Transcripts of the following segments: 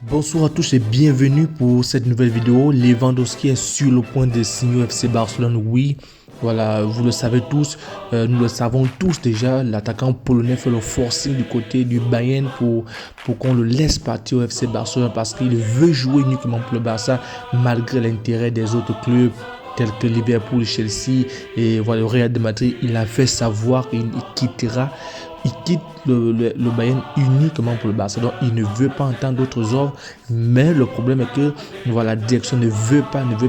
Bonsoir à tous et bienvenue pour cette nouvelle vidéo. Lewandowski est sur le point de signer au FC Barcelone, oui. Voilà, vous le savez tous, nous le savons tous déjà, l'attaquant polonais fait le forcing du côté du Bayern pour qu'on le laisse partir au FC Barcelone parce qu'il veut jouer uniquement pour le Barça malgré l'intérêt des autres clubs tels que Liverpool, Chelsea et voilà, le Real de Madrid. Il a fait savoir qu'il quittera. Il quitte le Bayern uniquement pour le Barça. Donc, il ne veut pas entendre d'autres offres. Mais le problème est que voilà, la direction ne veut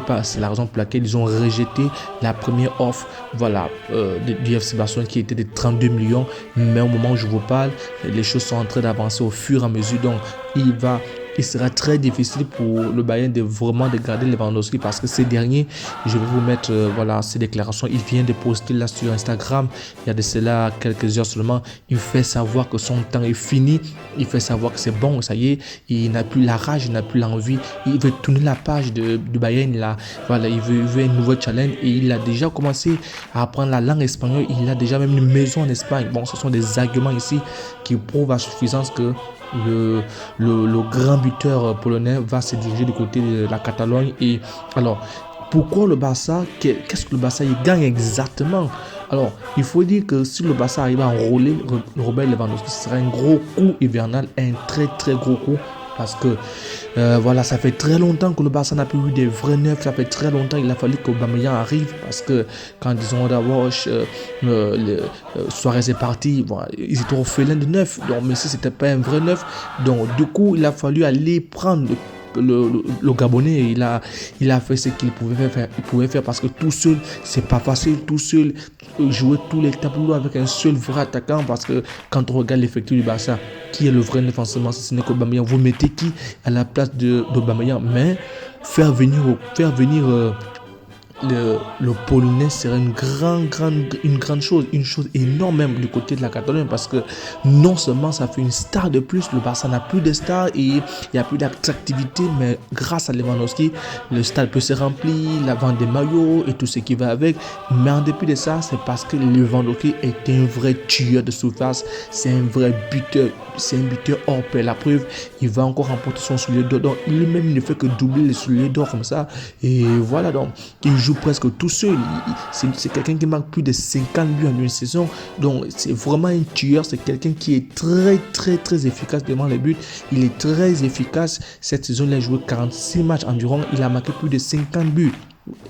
pas. C'est la raison pour laquelle ils ont rejeté la première offre du FC Barcelone qui était de 32 millions. Mais au moment où je vous parle, les choses sont en train d'avancer au fur et à mesure. Donc, il sera très difficile pour le Bayern de garder Lewandowski parce que ces derniers, je vais vous mettre ces déclarations. Il vient de poster là sur Instagram, il y a de cela quelques heures seulement. Il fait savoir que son temps est fini, il fait savoir que c'est bon, ça y est, il n'a plus la rage, il n'a plus l'envie, il veut tourner la page du Bayern, il veut un nouveau challenge et il a déjà commencé à apprendre la langue espagnole, il a déjà même une maison en Espagne. Bon, ce sont des arguments ici qui prouvent à suffisance que le grand buteur polonais va se diriger du côté de la Catalogne. Et alors, pourquoi le Barça? Qu'est-ce que le Barça il gagne exactement? Alors, il faut dire que si le Barça arrive à enrôler Robert Lewandowski, ce sera un gros coup hivernal, un très très gros coup. Parce que ça fait très longtemps que le Barça n'a plus eu des vrais neufs. Ça fait très longtemps il a fallu qu'Aubameyang arrive. Parce que quand disons d'abord Suarez est parti, ils étaient orphelins de neuf. Donc, mais si c'était pas un vrai neuf, donc du coup il a fallu aller prendre le Gabonais. Il a fait ce qu'il pouvait faire parce que tout seul c'est pas facile, tout seul jouer tous les tableaux avec un seul vrai attaquant. Parce que quand on regarde l'effectif du Barça, qui est le vrai neuf en ce moment? Si ce n'est qu'Aubameyang, vous mettez qui à la place d'Aubameyang? Mais faire venir le Polonais serait une grande chose, une chose énorme même du côté de la Catalogne, parce que non seulement ça fait une star de plus, le Barça n'a plus de stars et il n'y a plus d'attractivité, mais grâce à Lewandowski, le stade peut se remplir, la vente des maillots et tout ce qui va avec. Mais en dépit de ça, c'est parce que Lewandowski est un vrai tueur de surface, c'est un vrai buteur, c'est un buteur hors pair. La preuve, il va encore remporter son soulier d'or, donc lui-même il ne fait que doubler les souliers d'or comme ça, et voilà, donc il joue presque tout seul. C'est quelqu'un qui marque plus de 50 buts en une saison. Donc c'est vraiment un tueur. C'est quelqu'un qui est très efficace devant les buts. Il est très efficace. Cette saison, il a joué 46 matchs environ. Il a marqué plus de 50 buts.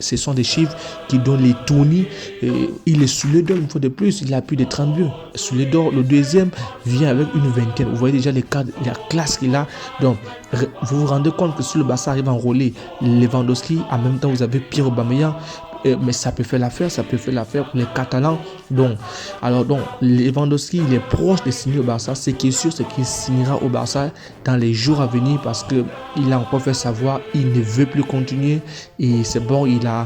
Ce sont des chiffres qui donnent les tournis. Il est sous le d'or une fois de plus. Il a plus de 30 buts. Sous le d'or, le deuxième vient avec une vingtaine. Vous voyez déjà la classe qu'il a. Donc, vous vous rendez compte que si le Barça arrive à enrôler Lewandowski, en même temps, vous avez Pierre Aubameyang. Mais ça peut faire l'affaire pour les Catalans. Donc Lewandowski, il est proche de signer au Barça. Ce qui est sûr, c'est qu'il signera au Barça dans les jours à venir parce que il a encore fait savoir, il ne veut plus continuer et c'est bon, il a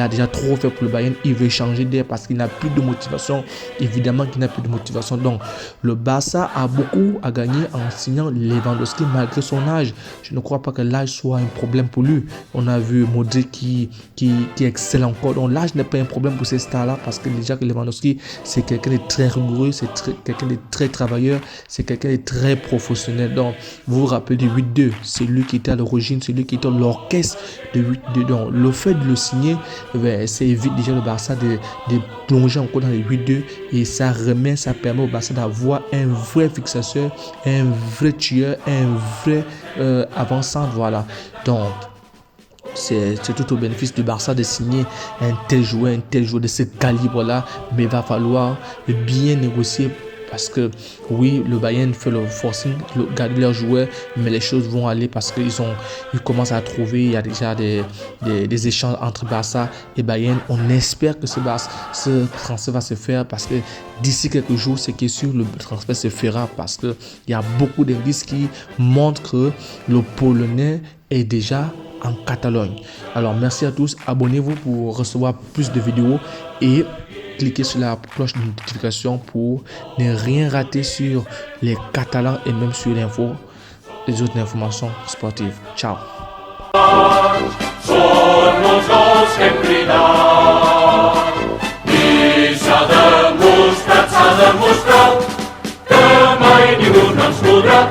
déjà trop fait pour le Bayern. Il veut changer d'air parce qu'il n'a plus de motivation. Évidemment qu'il n'a plus de motivation. Donc le Barça a beaucoup à gagner en signant Lewandowski malgré son âge. Je ne crois pas que l'âge soit un problème pour lui. On a vu Modric qui excelle encore. Donc l'âge n'est pas un problème pour ces stars-là parce que déjà que Lewandowski, c'est quelqu'un de très rigoureux, quelqu'un de très travailleur, c'est quelqu'un de très professionnel. Donc vous vous rappelez du 8-2, c'est lui qui était à l'origine, c'est lui qui était l'orchestre de 8-2. Donc le fait de le signer, ça évite déjà le Barça de plonger encore dans les 8-2 et ça permet au Barça d'avoir un vrai fixateur, un vrai tueur, un vrai avant-centre. Voilà. Donc c'est tout au bénéfice du Barça de signer un tel joueur de ce calibre-là. Mais il va falloir bien négocier parce que oui, le Bayern fait le forcing, garder leurs joueurs, mais les choses vont aller parce qu'ils commencent à trouver, il y a déjà des échanges entre Barça et Bayern. On espère que ce transfert va se faire parce que d'ici quelques jours, c'est qui est sûr, le transfert se fera parce qu'il y a beaucoup d'indices qui montrent que le Polonais est déjà en Catalogne. Alors merci à tous, abonnez-vous pour recevoir plus de vidéos et cliquez sur la cloche de notification pour ne rien rater sur les Catalans et même sur les autres informations sportives. Ciao. Demostrat que mai ningú no ens podrà